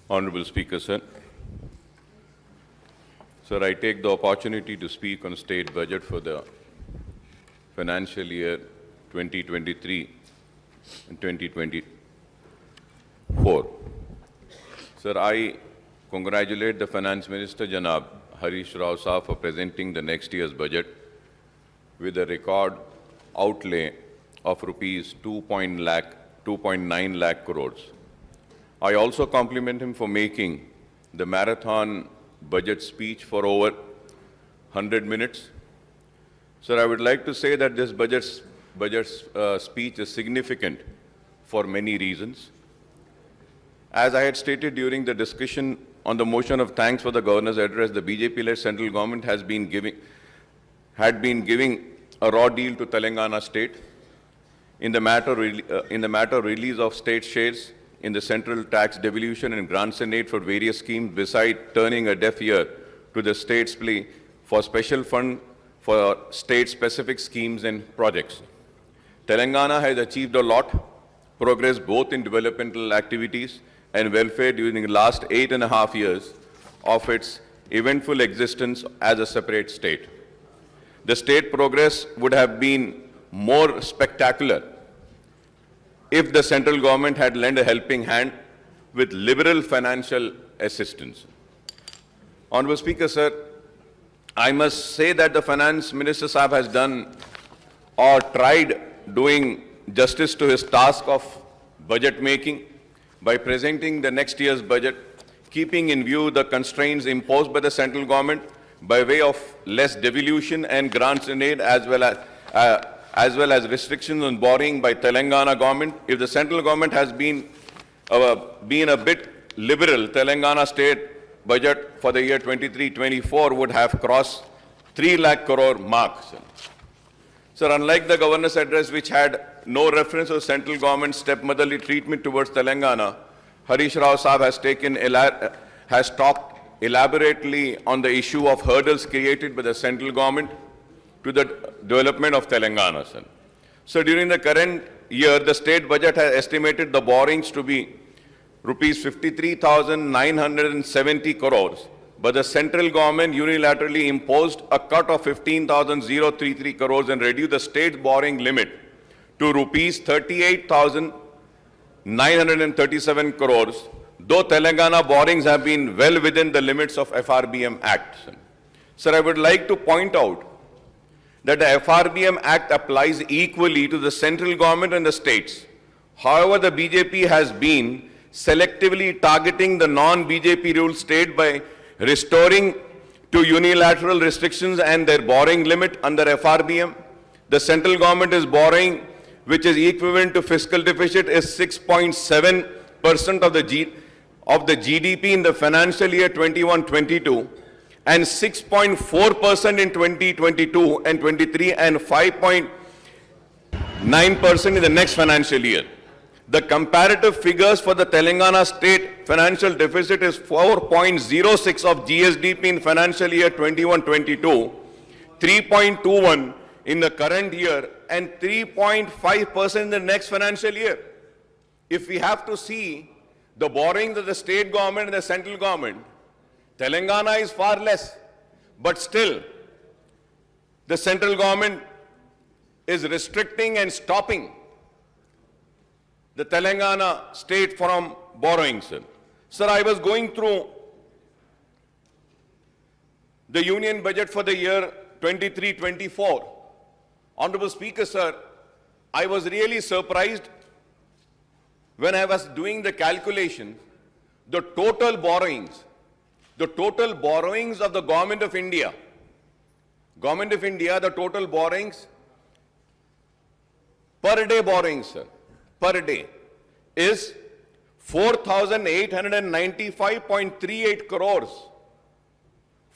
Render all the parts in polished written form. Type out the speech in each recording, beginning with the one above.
Honorable Speaker, sir. Sir, I take the opportunity to speak on state budget for the financial year 2023 and 2024. Sir, I congratulate the Finance Minister, Janab Harish Rao Saab, for presenting the next year's budget with a record outlay of rupees 2.9 lakh crores. I also compliment him for making the marathon budget speech for over 100 minutes. Sir, I would like to say that this budget speech is significant for many reasons. As I had stated during the discussion on the motion of thanks for the Governor's address, the BJP-led central government had been giving a raw deal to Telangana state in the matter release of state shares in the central tax devolution and grants and aid for various schemes, beside turning a deaf ear to the state's plea for special fund for state-specific schemes and projects. Telangana has achieved a lot progress both in developmental activities and welfare during the last 8.5 years of its eventful existence as a separate state. The state progress would have been more spectacular if the central government had lent a helping hand with liberal financial assistance. Honorable Speaker, sir, I must say that the Finance Minister Saab has done or tried doing justice to his task of budget making by presenting the next year's budget, keeping in view the constraints imposed by the central government by way of less devolution and grants and aid, as well as restrictions on borrowing by Telangana government. If the central government has been a bit liberal, Telangana state budget for the year 23-24 would have crossed 3 lakh crore mark. Sir, unlike the Governor's address, which had no reference to the central government's stepmotherly treatment towards Telangana, Harish Rao Saab has talked elaborately on the issue of hurdles created by the central government to the development of Telangana. So during the current year, the state budget has estimated the borrowings to be rupees 53,970 crores, but the central government unilaterally imposed a cut of 15,033 crores and reduced the state borrowing limit to rupees 38,937 crores, though Telangana borrowings have been well within the limits of FRBM Act. Sir, I would like to point out that the FRBM Act applies equally to the central government and the states. However, the BJP has been selectively targeting the non-BJP ruled state by restoring to unilateral restrictions and their borrowing limit under FRBM. The central government is borrowing, which is equivalent to fiscal deficit, is 6.7% of the GDP in the financial year 21-22, and 6.4% in 2022 and 23, and 5.9% in the next financial year. The comparative figures for the Telangana state financial deficit is 4.06 of GSDP in financial year 21-22, 3.21 in the current year, and 3.5% in the next financial year. If we have to see the borrowings of the state government and the central government, Telangana is far less, but still the central government is restricting and stopping the Telangana state from borrowing, sir. Sir, I was going through the union budget for the year 23-24. Honorable Speaker, sir, I was really surprised when I was doing the calculation, the total borrowings of the Government of India, the total borrowings, per day borrowings, sir, per day, is 4,895.38 crores.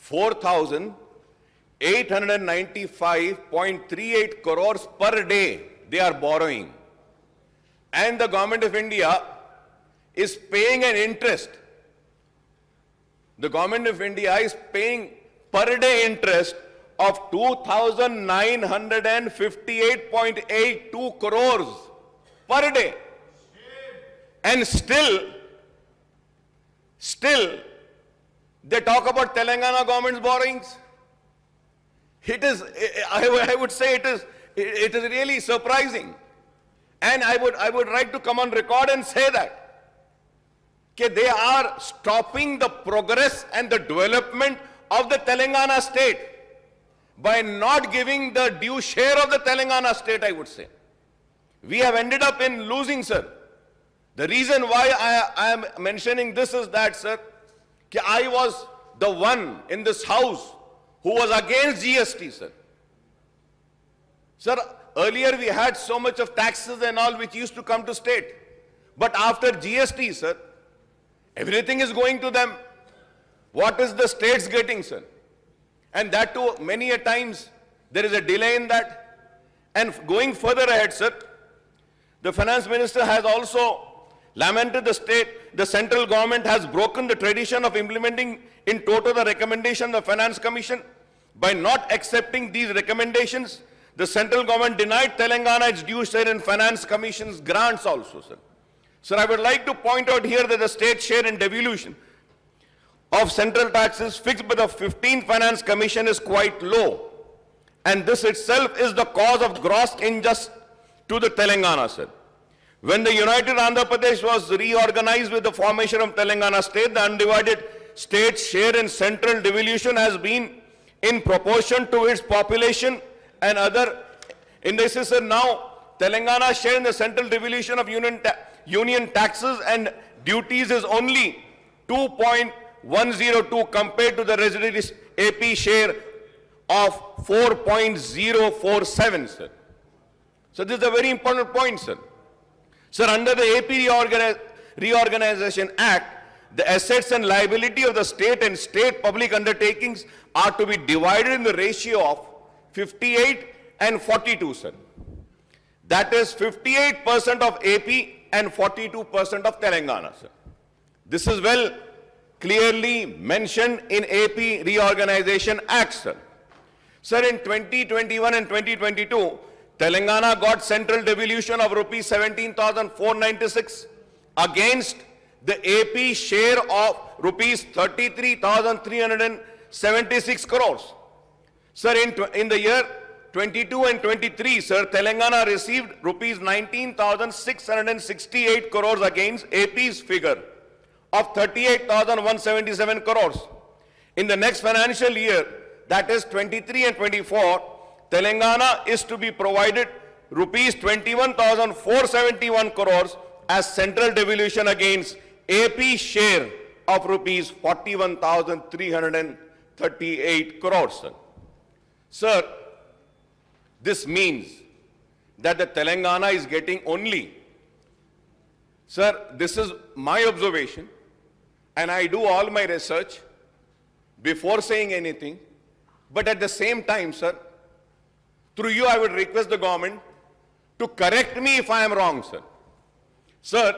4,895.38 crores per day they are borrowing. And the Government of India is paying an interest. The Government of India is paying per day interest of 2,958.82 crores per day. And still Still, they talk about Telangana government's borrowings. It is, I would say it is really surprising. And I would like to come on record and say that they are stopping the progress and the development of the Telangana state by not giving the due share of the Telangana state, I would say. We have ended up in losing, sir. The reason why I am mentioning this is that, sir, I was the one in this house who was against GST, sir. Sir, earlier we had so much of taxes and all which used to come to state. But after GST, sir, everything is going to them. What is the states getting, sir? And that too, many a times, there is a delay in that. And going further ahead, sir, the finance minister has also lamented the central government has broken the tradition of implementing in toto the recommendation of the Finance Commission. By not accepting these recommendations, the central government denied Telangana its due share in Finance Commission's grants also, sir. Sir, I would like to point out here that the state share in devolution of central taxes fixed by the 15th Finance Commission is quite low. And this itself is the cause of gross injustice to the Telangana, sir. When the United Andhra Pradesh was reorganized with the formation of Telangana state, the undivided state share in central devolution has been in proportion to its population and other indices. Sir, now Telangana share in the central devolution of union taxes and duties is only 2.102 compared to the residual AP share of 4.047, sir. So this is a very important point, sir. Sir, under the AP Reorganization Act, the assets and liability of the state and state public undertakings are to be divided in the ratio of 58 and 42, sir. That is 58% of AP and 42% of Telangana, sir. This is well clearly mentioned in AP Reorganization Act, sir. Sir, in 2021 and 2022, Telangana got central devolution of rupees 17,496 against the AP share of rupees 33,376 crores. Sir, in the year 22 and 23, sir, Telangana received rupees 19,668 crores against AP's figure of 38,177 crores. In the next financial year, that is 23 and 24, Telangana is to be provided rupees 21,471 crores as central devolution against AP share of rupees 41,338 crores. Sir. Sir, this means that the Telangana is getting only, sir, this is my observation, and I do all my research before saying anything, but at the same time, sir, through you, I would request the government to correct me if I am wrong, sir. Sir,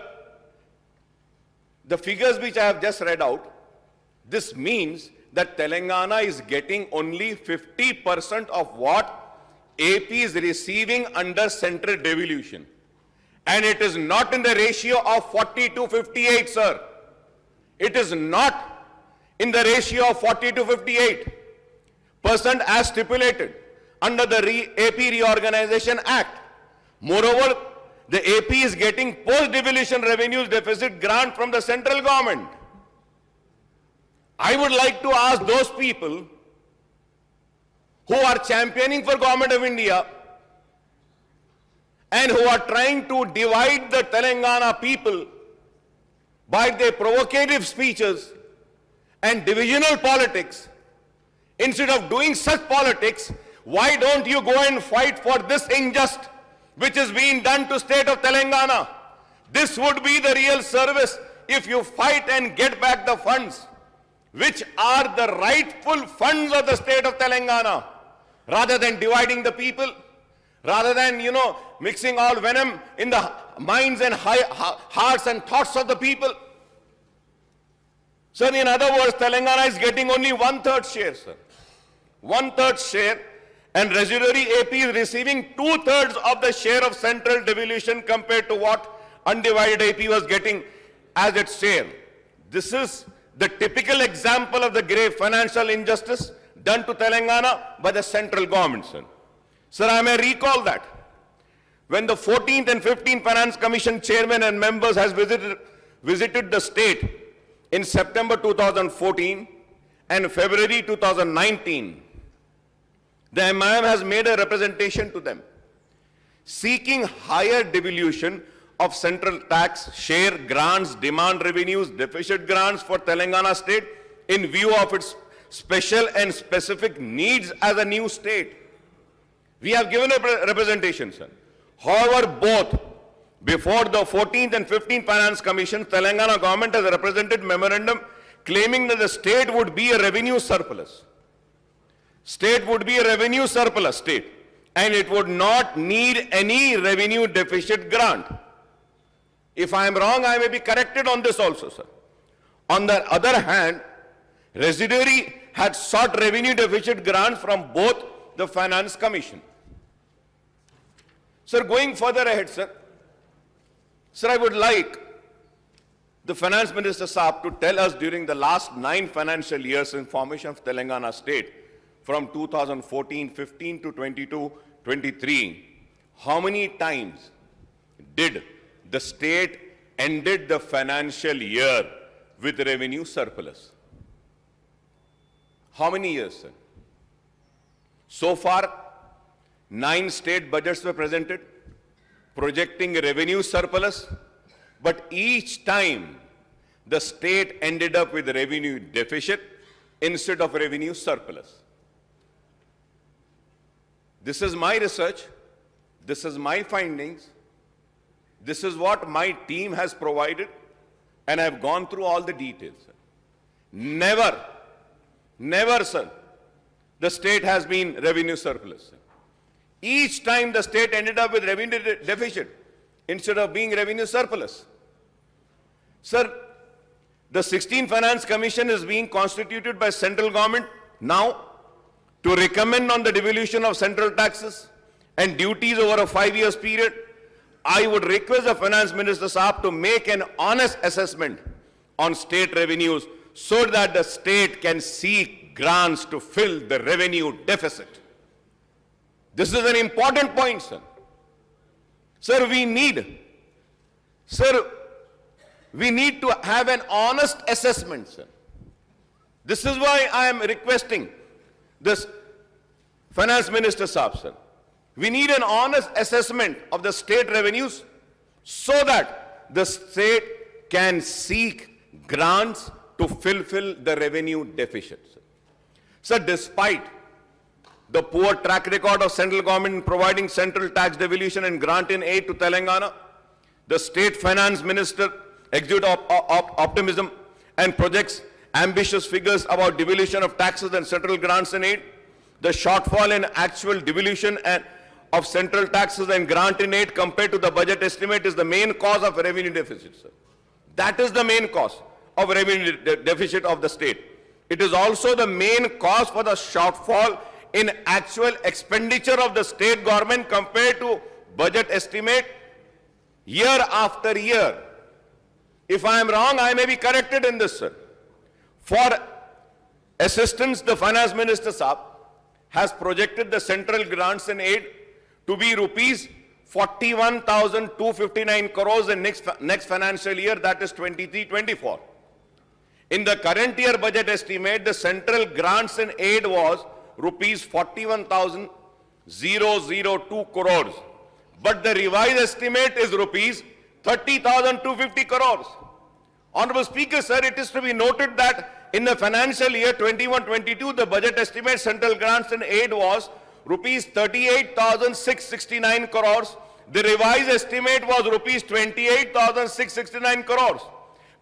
the figures which I have just read out, this means that Telangana is getting only 50% of what AP is receiving under central devolution. And it is not in the ratio of 40 to 58, sir. It is not in the ratio of 40 to 58% as stipulated under the AP Reorganization Act. Moreover, the AP is getting post-devolution revenues deficit grant from the central government. I would like to ask those people who are championing for Government of India and who are trying to divide the Telangana people by their provocative speeches and divisional politics, instead of doing such politics, why don't you go and fight for this injustice which is being done to state of Telangana? This would be the real service if you fight and get back the funds which are the rightful funds of the state of Telangana, rather than dividing the people, rather than, mixing all venom in the minds and hearts and thoughts of the people. Sir, in other words, Telangana is getting only 1/3 share, sir. 1/3 share, and residuary AP is receiving 2/3 of the share of central devolution compared to what undivided AP was getting as its share. This is the typical example of the grave financial injustice done to Telangana by the central government, sir. Sir, I may recall that when the 14th and 15th Finance Commission chairman and members has visited the state in September 2014 and February 2019, the MIM has made a representation to them seeking higher devolution of central tax, share, grants, demand revenues, deficit grants for Telangana state in view of its special and specific needs as a new state. We have given a representation, sir. However, both before the 14th and 15th Finance Commission, Telangana government has represented memorandum claiming that the state would be a revenue surplus. State would be a revenue surplus state, and it would not need any revenue deficit grant. If I am wrong, I may be corrected on this also, sir. On the other hand, residuary had sought revenue deficit grants from both the Finance Commission. Sir, going further ahead, sir, I would like the Finance Minister Saab to tell us during the last 9 financial years in formation of Telangana state, from 2014-15 to 22-23, how many times did the state ended the financial year with revenue surplus? How many years, sir? So far, 9 state budgets were presented, projecting a revenue surplus, but each time the state ended up with revenue deficit instead of revenue surplus. This is my research, this is my findings, this is what my team has provided, and I have gone through all the details. Never, sir, the state has been revenue surplus, sir. Each time the state ended up with revenue deficit instead of being revenue surplus. Sir, the 16th Finance Commission is being constituted by central government now to recommend on the devolution of central taxes and duties over a 5 years period. I would request the Finance Minister Saab to make an honest assessment on state revenues so that the state can seek grants to fill the revenue deficit. This is an important point, sir. Sir, we need to have an honest assessment, sir. This is why I am requesting this Finance Minister Saab, sir. We need an honest assessment of the state revenues so that the state can seek grants to fulfill the revenue deficit, sir. Sir, despite the poor track record of central government in providing central tax devolution and grant in aid to Telangana, the state finance minister exudes optimism and projects ambitious figures about devolution of taxes and central grants in aid. The shortfall in actual devolution of central taxes and grant in aid compared to the budget estimate is the main cause of revenue deficit, sir. That is the main cause of revenue deficit of the state. It is also the main cause for the shortfall in actual expenditure of the state government compared to budget estimate year after year. If I am wrong, I may be corrected in this, sir. For assistance, the Finance Minister Saab has projected the central grants and aid to be rupees 41,259 crores in next financial year, that is 23-24. In the current year budget estimate, the central grants and aid was rupees 41,002 crores. But the revised estimate is rupees 30,250 crores. Honorable Speaker, sir, it is to be noted that in the financial year 21-22, the budget estimate central grants and aid was rupees 38,669 crores. The revised estimate was rupees 28,669 crores.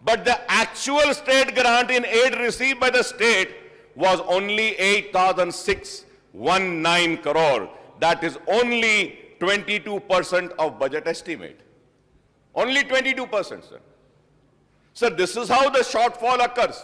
But the actual state grant in aid received by the state was only 8,619 crore. That is only 22% of budget estimate. Only 22%, sir. Sir, this is how the shortfall occurs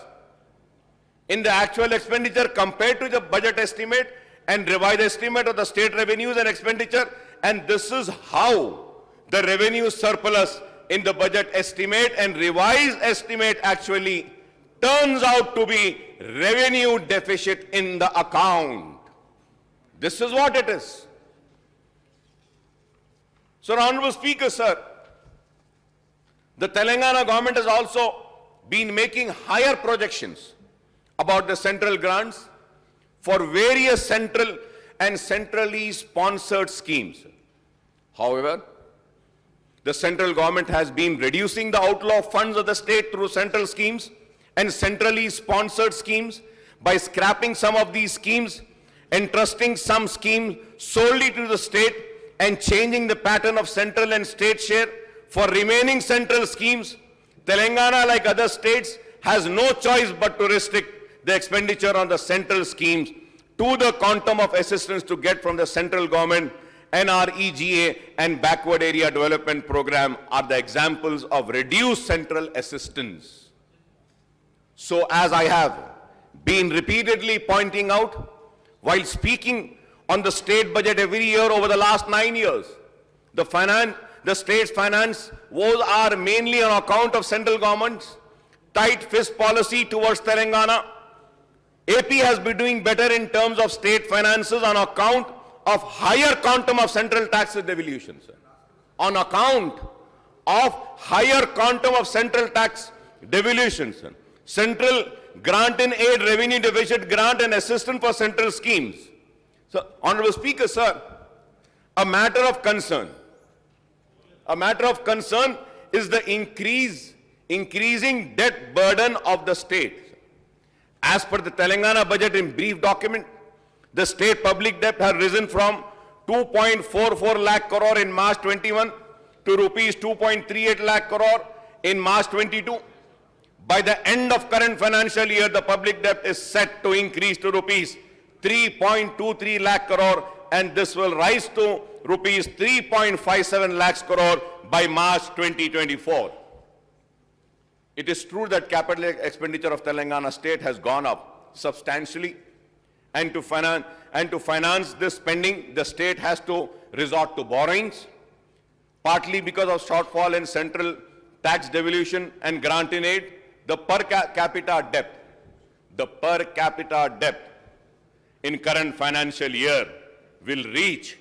in the actual expenditure compared to the budget estimate and revised estimate of the state revenues and expenditure. And this is how the revenue surplus in the budget estimate and revised estimate actually turns out to be revenue deficit in the account. This is what it is. So, Honorable Speaker, sir, the Telangana government has also been making higher projections about the central grants for various central and centrally sponsored schemes. However, the central government has been reducing the outflow of funds of the state through central schemes and centrally sponsored schemes by scrapping some of these schemes, entrusting some schemes solely to the state and changing the pattern of central and state share. For remaining central schemes, Telangana, like other states, has no choice but to restrict the expenditure on the central schemes to the quantum of assistance to get from the central government. NREGA and Backward Area Development Program are the examples of reduced central assistance. So, as I have been repeatedly pointing out, while speaking on the state budget every year over the last 9 years, the state's finance woes are mainly on account of central government's tight fist policy towards Telangana. AP has been doing better in terms of state finances on account of higher quantum of central taxes devolution, sir. On account of higher quantum of central tax devolution, sir. Central grant in aid, revenue deficit grant and assistance for central schemes. So, Honorable Speaker, sir, a matter of concern is the increasing debt burden of the state. As per the Telangana budget in brief document, the state public debt has risen from 2.44 lakh crore in March 21 to rupees 2.38 lakh crore in March 22. By the end of current financial year, the public debt is set to increase to rupees 3.23 lakh crore, and this will rise to rupees 3.57 lakhs crore by March 2024. It is true that capital expenditure of Telangana state has gone up substantially, and to finance this spending, the state has to resort to borrowings, partly because of shortfall in central tax devolution and grant in aid. The per capita debt in current financial year will reach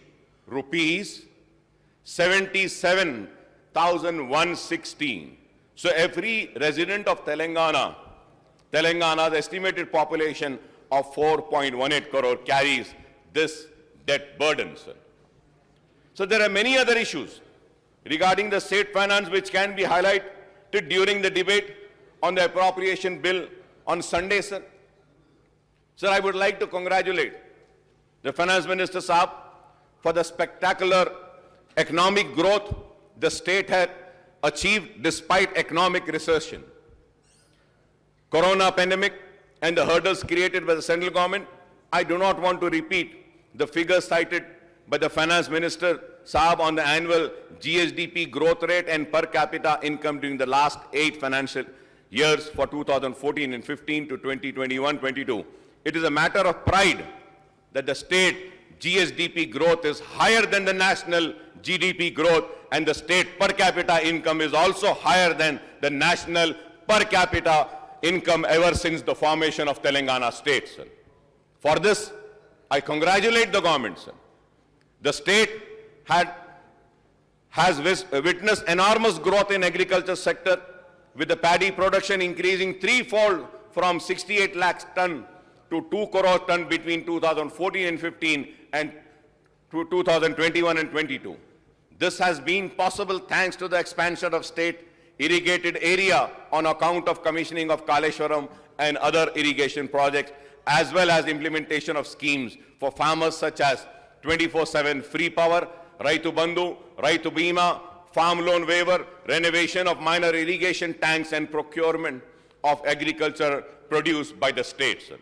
rupees 77,116. So every resident of Telangana's estimated population of 4.18 crore carries this debt burden, sir. So there are many other issues regarding the state finance which can be highlighted during the debate on the appropriation bill on Sunday, sir. Sir, I would like to congratulate the Finance Minister Saab for the spectacular economic growth the state had achieved despite economic recession. Corona pandemic and the hurdles created by the central government, I do not want to repeat the figures cited by the Finance Minister Saab on the annual GSDP growth rate and per capita income during the last 8 financial years for 2014 and 15 to 2021-22. It is a matter of pride that the state GSDP growth is higher than the national GDP growth, and the state per capita income is also higher than the national per capita income ever since the formation of Telangana state, sir. For this, I congratulate the government, sir. The state has witnessed enormous growth in agriculture sector, with the paddy production increasing threefold from 68 lakhs ton to 2 crore ton between 2014 and 15 and 2021 and 22. This has been possible thanks to the expansion of state irrigated area on account of commissioning of Kaleshwaram and other irrigation projects, as well as implementation of schemes for farmers such as 24/7 free power, Raitu Bandhu, Raitu Bima, farm loan waiver, renovation of minor irrigation tanks, and procurement of agriculture produce by the state, sir.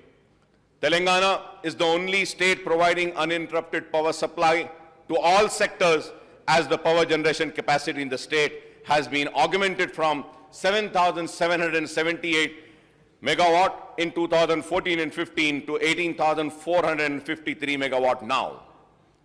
Telangana is the only state providing uninterrupted power supply to all sectors, as the power generation capacity in the state has been augmented from 7,778 megawatt in 2014 and 15 to 18,453 megawatt now.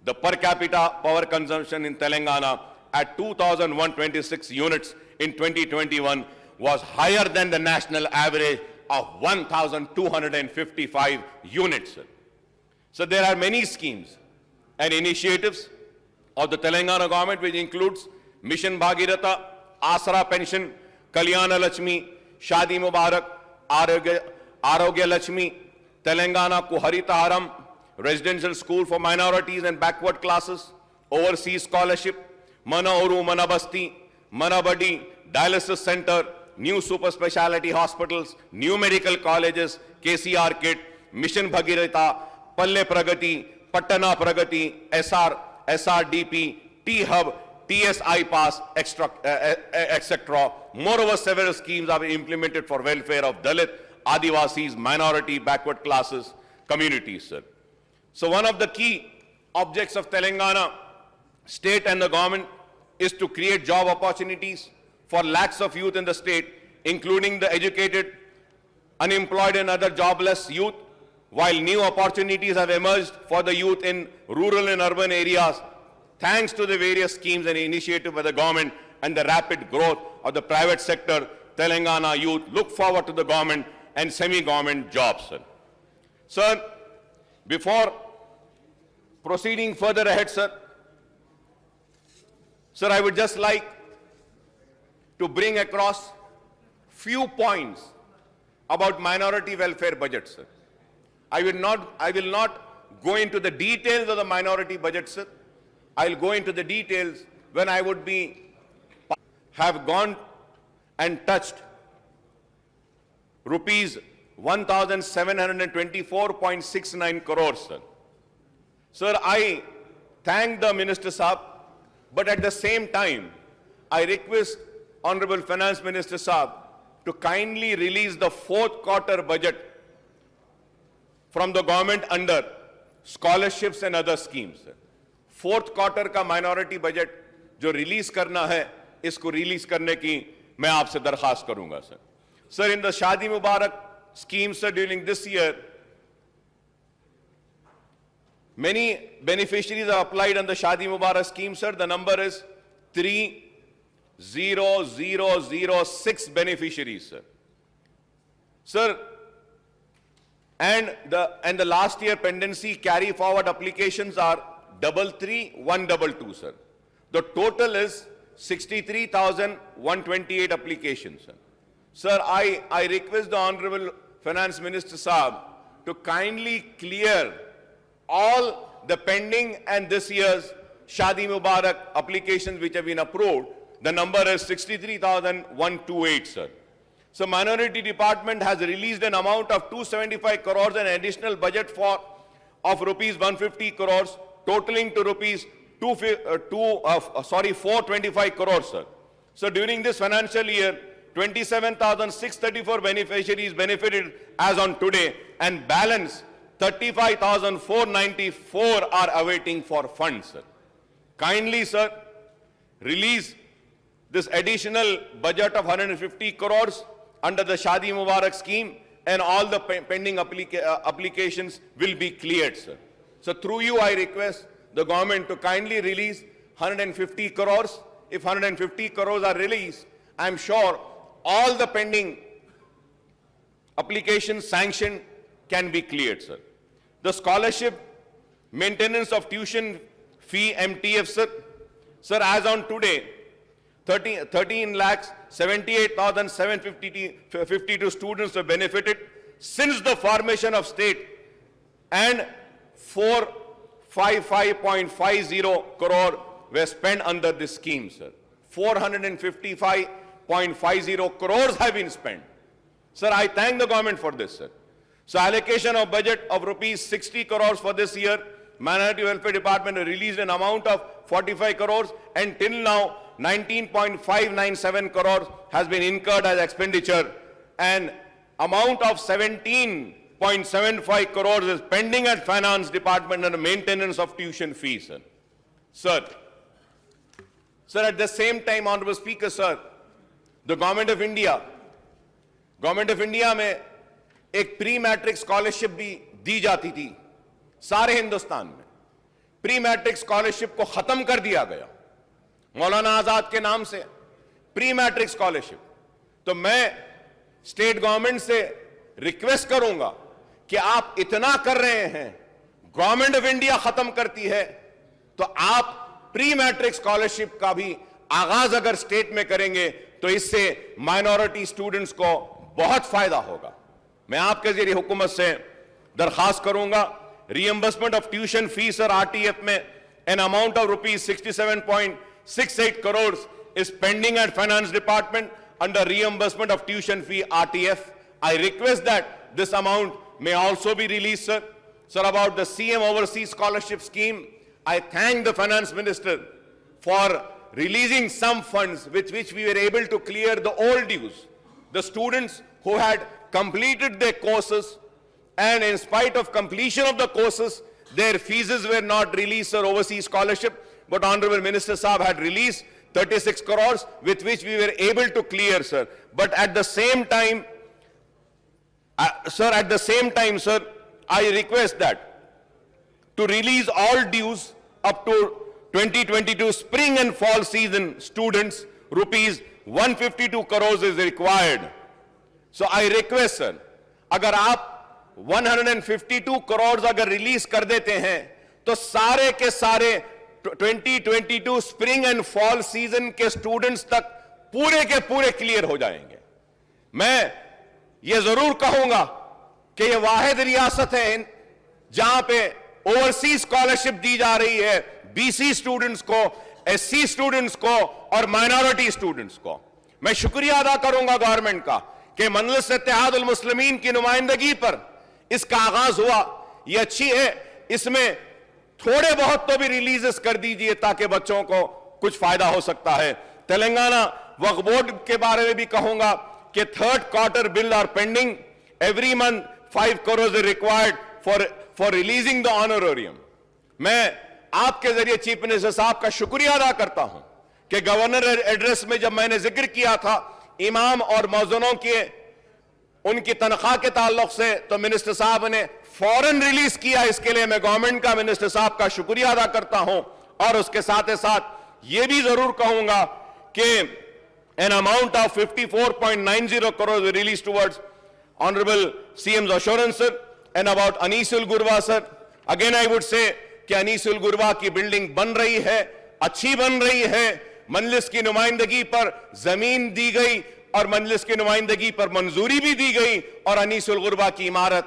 The per capita power consumption in Telangana at 2,126 units in 2021 was higher than the national average of 1,255 units. So there are many schemes and initiatives of the Telangana government which includes Mission Bhagirata, Asra Pension, Kalyana Lakshmi, Shadi Mubarak, Arogya Lakshmi, Telangana Kuharita Haram, Residential School for Minorities and Backward Classes, Overseas Scholarship, Mana Oru, Mana Basti, Mana Badi, Dialysis Center, new super speciality hospitals, new medical colleges, KCR kit, Mission Bhagirata, Palle Pragati, Patana Pragati, SRDP, T-Hub, TSI Pass, etc. Moreover, several schemes are implemented for welfare of Dalit, Adivasis, minority, backward classes, communities, sir. So one of the key objects of Telangana state and the government is to create job opportunities for lakhs of youth in the state, including the educated, unemployed and other jobless youth, while new opportunities have emerged for the youth in rural and urban areas, thanks to the various schemes and initiatives by the government and the rapid growth of the private sector. Telangana youth look forward to the government and semi-government jobs, sir. Sir, before proceeding further ahead, sir, I would just like to bring across few points about minority welfare budget, sir. I will not go into the details of the minority budget, sir. I'll go into the details when I would have gone and touched rupees 1,724.69 crores, sir. Sir, I thank the Minister Saab, but at the same time, I request Honorable Finance Minister Saab to kindly release the fourth quarter budget from the government under scholarships and other schemes. Fourth quarter का minority budget जो release करना है, इसको release करने की मैं आपसे दरखास्त करूंगा, sir. Sir, in the Shadi Mubarak scheme, sir, during this year, many beneficiaries are applied on the Shadi Mubarak scheme, sir. The number is 30,006 beneficiaries, sir. Sir, and the last year pendency carry forward applications are 33,122, sir. The total is 63,128 applications, sir. Sir, I request the Honorable Finance Minister Saab to kindly clear all the pending and this year's Shadi Mubarak applications which have been approved. The number is 63,128, sir. So Minority Department has released an amount of 275 crores and additional budget of rupees 150 crores, totaling to rupees 425 crores, sir. So during this financial year, 27,634 beneficiaries benefited as on today, and balance 35,494 are awaiting for funds, sir. Kindly, sir, release this additional budget of 150 crores under the Shadi Mubarak scheme, and all the pending applications will be cleared, sir. So through you, I request the government to kindly release 150 crores. If 150 crores are released, I'm sure all the pending applications sanctioned can be cleared, sir. The scholarship maintenance of tuition fee MTF, sir. Sir, as on today, 13,78,752 students have benefited since the formation of state, and 455.50 crore were spent under this scheme, sir. 455.50 crores have been spent. Sir, I thank the government for this, sir. So allocation of budget of rupees 60 crores for this year. Minority Welfare Department released an amount of 45 crores, and till now 19.597 crores has been incurred as expenditure, and amount of 17.75 crores is pending at Finance Department on the maintenance of tuition fees, sir. Sir, at the same time, Honorable Speaker, sir, the Government of India में एक pre matric scholarship भी दी जाती थी सारे हिंदुस्तान में. Pre matric scholarship को खत्म कर दिया गया मौलाना आजाद के नाम से, प्री मैट्रिक स्कॉलरशिप. तो मैं स्टेट गवर्नमेंट से ریکویسٹ کروں گا کہ آپ اتنا کر رہے ہیں, گورنمنٹ آف انڈیا ختم کرتی ہے تو آپ پری میٹرک اسکالرشپ کا بھی آغاز اگر اسٹیٹ میں کریں گے تو اس سے مائنورٹی اسٹوڈنٹس کو بہت فائدہ ہوگا. میں آپ کے ذریعے حکومت سے درخواست کروں گا, ری ایمبرسمنٹ آف ٹیوشن فیس اور RTF میں an amount of rupees 67.68 crores is pending at Finance Department under reimbursement of tuition fee RTF. I request that this amount may also be released, sir. Sir, about the CM Overseas Scholarship Scheme, I thank the Finance Minister for releasing some funds with which we were able to clear the old dues. The students who had completed their courses and in spite of completion of the courses, their fees were not released for overseas scholarship, but Honorable Minister Saab had released 36 crores with which we were able to clear, sir. But at the same time, sir, I request that to release all dues up to 2022 spring and fall season students, rupees 152 crores is required. So I request, sir, agar aap 152 crores اگر release کر دیتے ہیں تو سارے کے سارے 2022 spring and fall season کے students تک پورے کے پورے کلیئر ہو جائیں گے. میں یہ ضرور کہوں گا کہ یہ واحد ریاست ہے جہاں پہ اوورسیز اسکالرشپ دی جا رہی ہے BC اسٹوڈنٹس کو, SC اسٹوڈنٹس کو اور مائنورٹی اسٹوڈنٹس کو. میں شکریہ ادا کروں گا گورنمنٹ کا کہ مجلس اتحاد المسلمین کی نمائندگی پر اس کا آغاز ہوا, یہ اچھی ہے. اس میں تھوڑے بہت تو بھی ریلیزز کر دیجئے تاکہ بچوں کو کچھ فائدہ ہو سکتا ہے. تلنگانہ وقف بورڈ کے بارے میں بھی کہوں گا کہ third quarter bill are pending. Every month 5 crores is required for releasing the honorarium. میں آپ کے ذریعے چیف منسٹر صاحب کا شکریہ ادا کرتا ہوں کہ گورنر ایڈریس میں جب میں نے ذکر کیا تھا امام اور مؤذنوں کے ان کی تنخواہ کے تعلق سے تو منسٹر صاحب نے فوراً ریلیز کیا. اس کے لیے میں گورنمنٹ کا, منسٹر صاحب کا شکریہ ادا کرتا ہوں. اور اس کے ساتھ ساتھ یہ بھی ضرور کہوں گا کہ an amount of 54.90 crores released towards Honorable CM's assurance, sir, and about Anisul Gurwa, sir. Again I would say کہ Anisul Gurwa کی بلڈنگ بن رہی ہے, اچھی بن رہی ہے. مجلس کی نمائندگی پر زمین دی گئی اور مجلس کی نمائندگی پر منظوری بھی دی گئی اور انیس الغربہ کی عمارت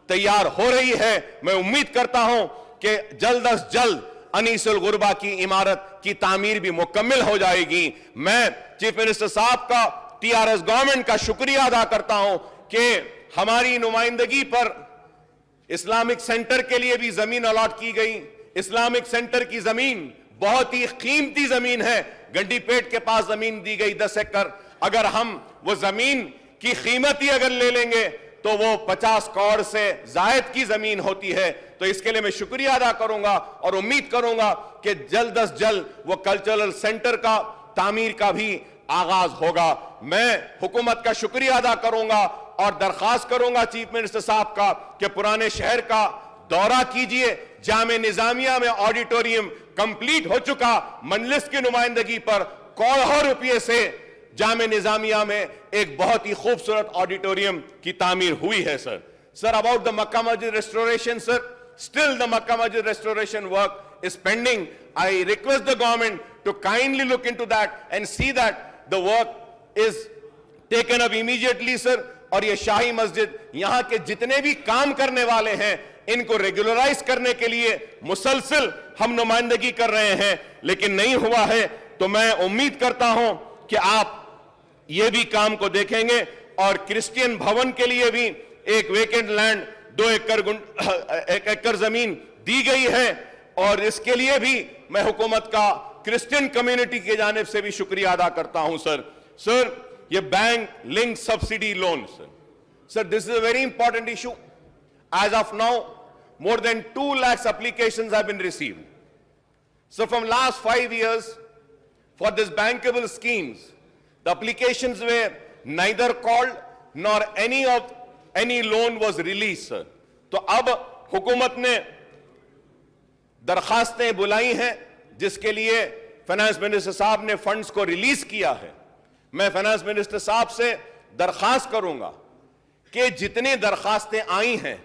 تیار ہو رہی ہے. میں امید کرتا ہوں کہ جلد از جلد انیس الغربہ کی عمارت کی تعمیر بھی مکمل ہو جائے گی. میں چیف منسٹر صاحب کا, TRS گورنمنٹ کا شکریہ ادا کرتا ہوں کہ ہماری نمائندگی پر اسلامک سینٹر کے لیے بھی زمین الاٹ کی گئی. اسلامک سینٹر کی زمین بہت ہی قیمتی زمین ہے. گنڈی پیٹ کے پاس زمین دی گئی 10 ایکڑ. اگر ہم وہ زمین کی قیمت ہی اگر لے لیں گے تو وہ 50 کروڑ سے زائد کی زمین ہوتی ہے. تو اس کے لیے میں شکریہ ادا کروں گا اور امید کروں گا کہ جلد از جلد وہ کلچرل سینٹر کا تعمیر کا بھی آغاز ہوگا. میں حکومت کا شکریہ ادا کروں گا اور درخواست کروں گا چیف منسٹر صاحب کا کہ پرانے شہر کا دورہ کیجئے. جامع نظامیہ میں آڈیٹوریم کمپلیٹ ہو چکا. مجلس کی نمائندگی پر کروڑوں روپے سے جامع نظامیہ میں ایک بہت ہی خوبصورت آڈیٹوریم کی تعمیر ہوئی ہے. سر about the Makkah Masjid restoration, sir, still the Makkah Masjid restoration work is pending. I request the government to kindly look into that and see that the work is taken up immediately, sir. اور یہ شاہی مسجد یہاں کے جتنے بھی کام کرنے والے ہیں ان کو ریگولرائز کرنے کے لیے مسلسل ہم نمائندگی کر رہے ہیں لیکن نہیں ہوا ہے. تو میں امید کرتا ہوں کہ آپ یہ بھی کام کو دیکھیں گے. اور کرسچین بھون کے لیے بھی ایک ویکنٹ لینڈ 2 ایکڑ زمین دی گئی ہے اور اس کے لیے بھی میں حکومت کا کرسچین کمیونٹی کی جانب سے بھی شکریہ ادا کرتا ہوں. سر یہ bank link subsidy loan, sir, this is a very important issue. As of now, more than 2 lakhs applications have been received. So from last 5 years, for this bankable schemes, the applications were neither called nor any loan was released, sir. تو اب حکومت نے درخواستیں بلائی ہیں جس کے لیے فائنانس منسٹر صاحب نے فنڈز کو ریلیز کیا ہے. میں فائنانس منسٹر صاحب سے درخواست کروں گا کہ جتنے درخواستیں آئی ہیں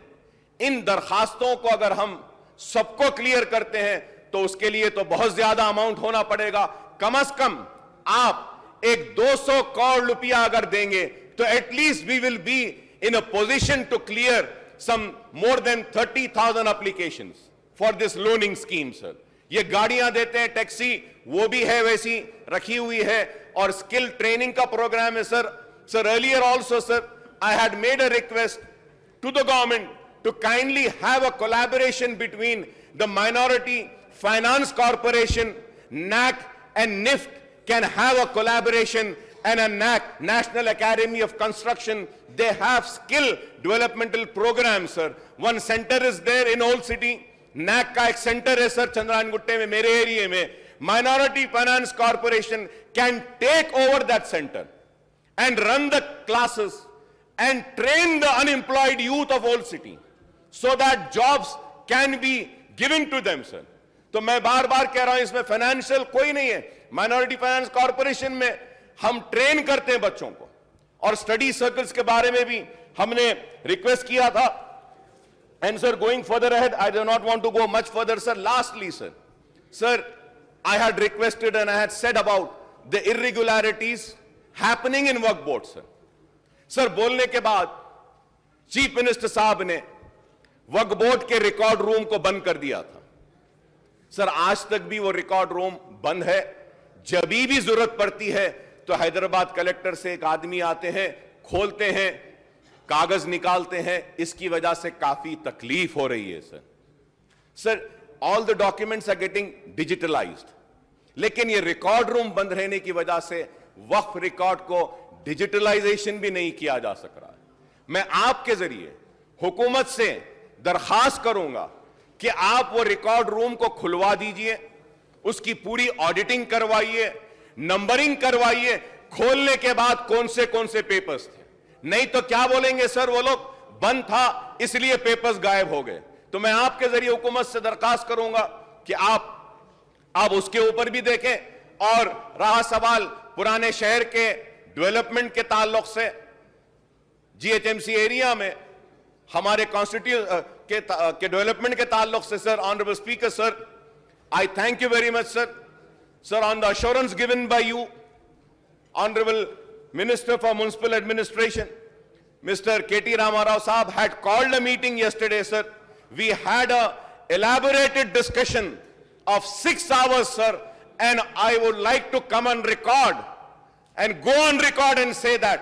ان درخواستوں کو اگر ہم سب کو کلیئر کرتے ہیں تو اس کے لیے تو بہت زیادہ اماؤنٹ ہونا پڑے گا. کم از کم آپ ایک 200 کروڑ روپیہ اگر دیں گے تو at least we will be in a position to clear some more than 30,000 applications for this loaning scheme. Sir یہ گاڑیاں دیتے ہیں ٹیکسی وہ بھی ہے ویسی رکھی ہوئی ہے, اور اسکل ٹریننگ کا پروگرام ہے. Sir earlier also sir I had made a request to the government to kindly have a collaboration between the Minority Finance Corporation, NAC and NIFT can have a collaboration, and a NAC, National Academy of Construction, they have skill developmental programs, sir. One center is there in Old City. NAC کا ایک centre ہے سر چندران گٹے میں میرے ایریے میں. Minority Finance Corporation can take over that center and run the classes and train the unemployed youth of Old City so that jobs can be given to them, sir. تو میں بار بار کہہ رہا ہوں اس میں فائنینشیل کوئی نہیں ہے. مائنورٹی فائنانس کارپوریشن میں ہم ٹرین کرتے ہیں بچوں کو, اور اسٹڈی سرکلز کے بارے میں بھی ہم نے ریکویسٹ کیا تھا. And sir, going further ahead, I do not want to go much further, sir. Lastly, sir, I had requested and I had said about the irregularities happening in work board, sir. Sir, بولنے کے بعد chief minister صاحب نے وقف board کے record روم کو بند کر دیا تھا. سر آج تک بھی وہ ریکارڈ روم بند ہے. جبھی بھی ضرورت پڑتی ہے تو حیدرآباد کلیکٹر سے ایک آدمی آتے ہیں, کھولتے ہیں, کاغذ نکالتے ہیں. اس کی وجہ سے کافی تکلیف ہو رہی ہے. سر all the documents are getting digitalized, لیکن یہ ریکارڈ روم بند رہنے کی وجہ سے وقف ریکارڈ کو ڈیجیٹلائزیشن بھی نہیں کیا جا سک رہا ہے. میں آپ کے ذریعے حکومت سے درخواست کروں گا کہ آپ وہ ریکارڈ روم کو کھلوا دیجئے, اس کی پوری آڈیٹنگ کروائیے, نمبرنگ کروائیے, کھولنے کے بعد کون سے پیپرز تھے. نہیں تو کیا بولیں گے سر وہ لوگ بند تھا اس لیے پیپرز غائب ہو گئے. تو میں آپ کے ذریعے حکومت سے درخواست کروں گا کہ آپ اس کے اوپر بھی دیکھیں. اور رہا سوال پرانے شہر کے ڈیولپمنٹ کے تعلق سے, G H M C area میں ہمارے کے ڈیولپمنٹ کے تعلق سے, sir honourable speaker sir, I thank you very much, sir. Sir, on the assurance given by you, Honorable Minister for Municipal Administration, Mr. K.T. Ramarao Saab had called a meeting yesterday, sir. We had a elaborated discussion of 6 hours, sir, and I would like to come on record and go on record and say that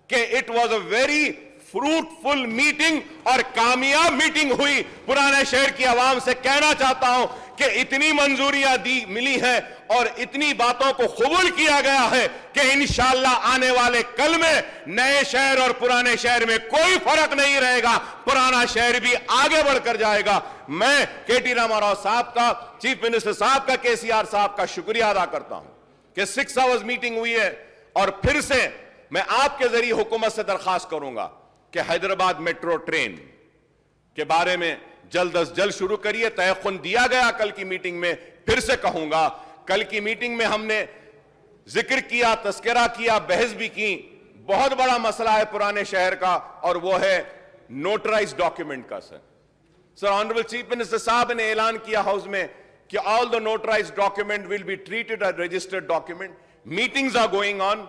it was a very fruitful meeting اور کامیاب meeting ہوئی. پرانے شہر کی عوام سے کہنا چاہتا ہوں کہ اتنی منظوریاں ملی ہیں اور اتنی باتوں کو قبول کیا گیا ہے کہ انشاءاللہ آنے والے کل میں نئے شہر اور پرانے شہر میں کوئی فرق نہیں رہے گا. پرانا شہر بھی آگے بڑھ کر جائے گا. میں کے ٹی راما راؤ صاحب کا, چیف منسٹر صاحب کا, کے سی آر صاحب کا شکریہ ادا کرتا ہوں کہ 6 hours میٹنگ ہوئی ہے. اور پھر سے میں آپ کے ذریعے حکومت سے درخواست کروں گا کہ حیدرآباد میٹرو ٹرین کے بارے میں جلد از جلد شروع کریے. تیقن دیا گیا کل کی میٹنگ میں, پھر سے کہوں گا کل کی میٹنگ میں ہم نے ذکر کیا, تذکرہ کیا, بحث بھی کی. بہت بڑا مسئلہ ہے پرانے شہر کا اور وہ ہے نوٹرائز ڈاکیومنٹ کا. سر آنریبل چیف منسٹر صاحب نے اعلان کیا ہاؤس میں کہ all the notarized document will be treated as registered document. Meetings are going on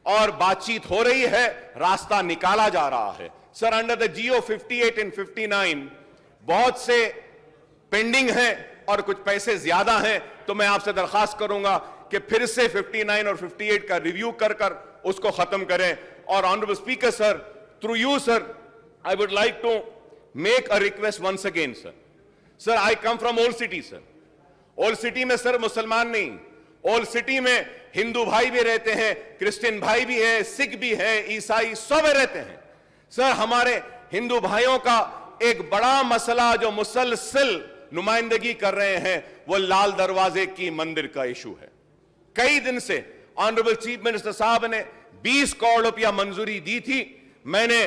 اور بات چیت ہو رہی ہے, راستہ نکالا جا رہا ہے. سر انڈر دا جیو 58 and 59 بہت سے پینڈنگ ہیں اور کچھ پیسے زیادہ ہیں, تو میں آپ سے درخواست کروں گا کہ پھر سے 59 اور 58 کا ریویو کر اس کو ختم کریں. اور honourable speaker sir, through you sir, I would like to make a request once again sir. Sir, I come from Old City sir. Old City میں سر مسلمان نہیں, Old City میں ہندو بھائی بھی رہتے ہیں, کرسچن بھائی بھی ہے, سکھ بھی ہے, عیسائی سب رہتے ہیں. سر ہمارے ہندو بھائیوں کا ایک بڑا مسئلہ جو مسلسل نمائندگی کر رہے ہیں وہ لال دروازے کی مندر کا ایشو ہے. کئی دن سے آنریبل چیف منسٹر صاحب نے 20 کروڑ روپیہ منظوری دی تھی. میں نے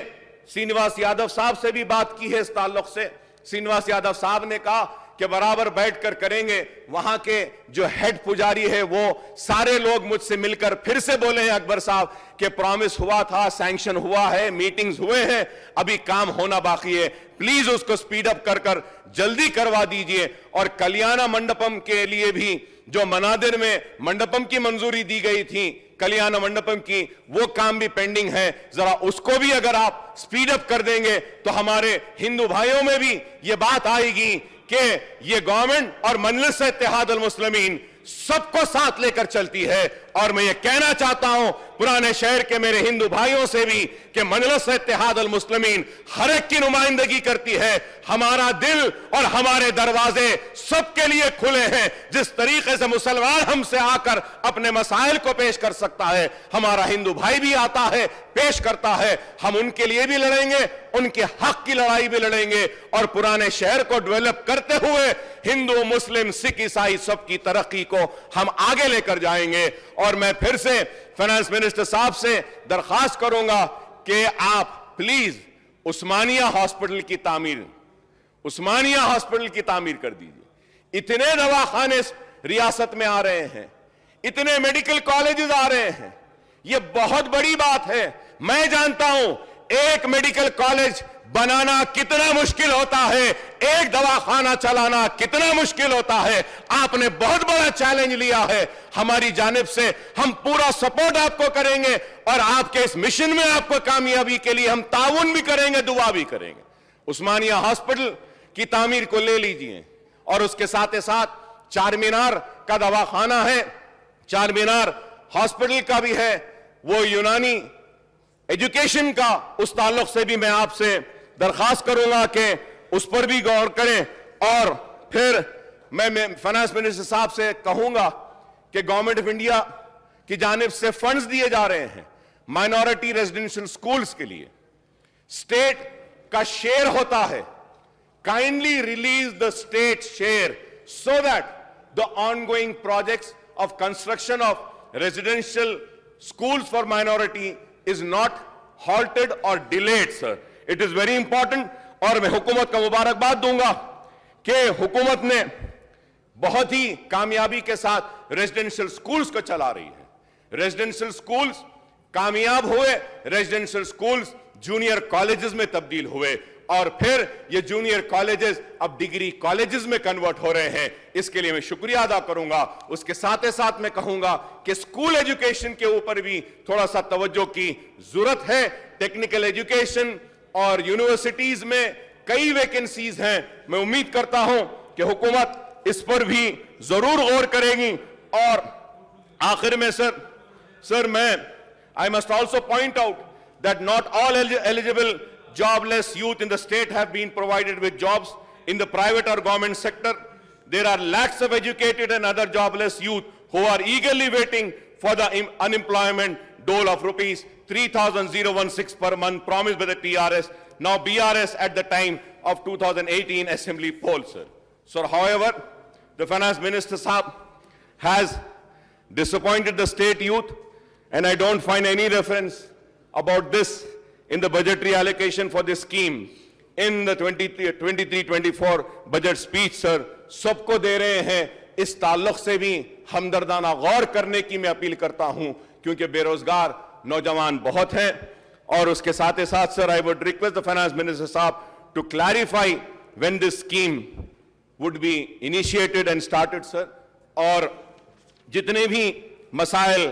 سرینواس یادو صاحب سے بھی بات کی ہے اس تعلق سے. سرینواس یادو صاحب نے کہا کہ برابر بیٹھ کر کریں گے. وہاں کے جو ہیڈ پجاری ہے وہ سارے لوگ مجھ سے مل کر پھر سے بولے ہیں اکبر صاحب کہ پرامس ہوا تھا, سینکشن ہوا ہے, میٹنگز ہوئے ہیں, ابھی کام ہونا باقی ہے, پلیز اس کو سپیڈ اپ کر جلدی کروا دیجئے. اور کلیانہ منڈپم کے لیے بھی جو منادر میں منڈپم کی منظوری دی گئی تھی, کلیانہ منڈپم کی, وہ کام بھی پینڈنگ ہے. ذرا اس کو بھی اگر آپ سپیڈ اپ کر دیں گے تو ہمارے ہندو بھائیوں میں بھی یہ بات آئے گی کہ یہ گورنمنٹ اور مجلس اتحاد المسلمین سب کو ساتھ لے کر چلتی ہے. اور میں یہ کہنا چاہتا ہوں پرانے شہر کے میرے ہندو بھائیوں سے بھی کہ مجلس اتحاد المسلمین ہر ایک کی نمائندگی کرتی ہے. ہمارا دل اور ہمارے دروازے سب کے لیے کھلے ہیں. جس طریقے سے مسلمان ہم سے آ کر اپنے مسائل کو پیش کر سکتا ہے, ہمارا ہندو بھائی بھی آتا ہے, پیش کرتا ہے. ہم ان کے لیے بھی لڑیں گے, ان کے حق کی لڑائی بھی لڑیں گے, اور پرانے شہر کو ڈیولپ کرتے ہوئے ہندو, مسلم, سکھ, عیسائی سب کی ترقی کو ہم آگے لے کر جائیں گے. اور میں پھر سے فائنانس منسٹر صاحب سے درخواست کروں گا کہ آپ پلیز عثمانیہ ہاسپٹل کی تعمیر کر دیجئے. اتنے دواخانے ریاست میں آ رہے ہیں, اتنے میڈیکل کالجز آ رہے ہیں, یہ بہت بڑی بات ہے. میں جانتا ہوں ایک میڈیکل کالج بنانا کتنا مشکل ہوتا ہے, ایک دواخانہ چلانا کتنا مشکل ہوتا ہے. آپ نے بہت بڑا چیلنج لیا ہے. ہماری جانب سے ہم پورا سپورٹ آپ کو کریں گے, اور آپ کے اس مشن میں آپ کو کامیابی کے لیے ہم تعاون بھی کریں گے, دعا بھی کریں گے. عثمانیہ ہاسپٹل کی تعمیر کو لے لیجئے, اور اس کے ساتھ ساتھ چار مینار کا دواخانہ ہے, چار مینار ہاسپٹل کا بھی ہے, وہ یونانی ایجوکیشن کا, اس تعلق سے بھی میں آپ سے درخواست کروں گا کہ اس پر بھی غور کریں. اور پھر میں فائنانس منسٹر صاحب سے کہوں گا کہ گورنمنٹ آف انڈیا کی جانب سے فنڈز دیے جا رہے ہیں مائنورٹی ریزیڈنشل سکولز کے لیے, اسٹیٹ کا شیئر ہوتا ہے. kindly release the state share so that the ongoing projects of construction of residential schools for minority is not halted or delayed, sir. It is very important. اور میں حکومت کا مبارکباد دوں گا کہ حکومت نے بہت ہی کامیابی کے ساتھ ریزیڈنشل سکولز کو چلا رہی ہے. ریزیڈنشل سکولز کامیاب ہوئے, ریزیڈنشل سکولز جونیئر کالجز میں تبدیل ہوئے, اور پھر یہ جونیئر کالجز اب ڈگری کالجز میں کنورٹ ہو رہے ہیں. اس کے لیے میں شکریہ ادا کروں گا. اس کے ساتھ میں کہوں گا کہ اسکول ایجوکیشن کے اوپر بھی تھوڑا سا توجہ کی ضرورت ہے. ٹیکنیکل ایجوکیشن اور یونیورسٹیز میں کئی ویکنسیز ہیں. میں امید کرتا ہوں کہ حکومت اس پر بھی ضرور غور کرے گی. اور آخر میں سر میں I must also point out that not all eligible jobless youth in the state have been provided with jobs in the private or government sector. There are lakhs of educated and other jobless youth who are eagerly waiting for the unemployment dole of rupees 3,016 per month promised by the TRS, now BRS at the time of 2018 assembly poll, sir. So, however, the finance minister Saab has disappointed the state youth, and I don't find any reference about this in the budgetary allocation for this scheme in the 23-24 budget speech, sir. سب کو دے رہے ہیں. اس تعلق سے بھی ہمدردانہ غور کرنے کی میں اپیل کرتا ہوں, کیونکہ بے روزگار نوجوان بہت ہیں. اور اس کے ساتھ سر, I would request the finance minister Saab to clarify when this scheme would be initiated and started, sir. اور جتنے بھی مسائل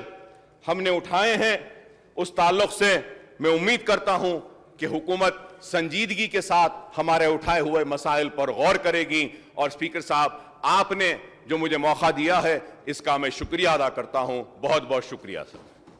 ہم نے اٹھائے ہیں اس تعلق سے میں امید کرتا ہوں کہ حکومت سنجیدگی کے ساتھ ہمارے اٹھائے ہوئے مسائل پر غور کرے گی. اور اسپیکر صاحب, آپ نے جو مجھے موقع دیا ہے اس کا میں شکریہ ادا کرتا ہوں. بہت بہت شکریہ سر.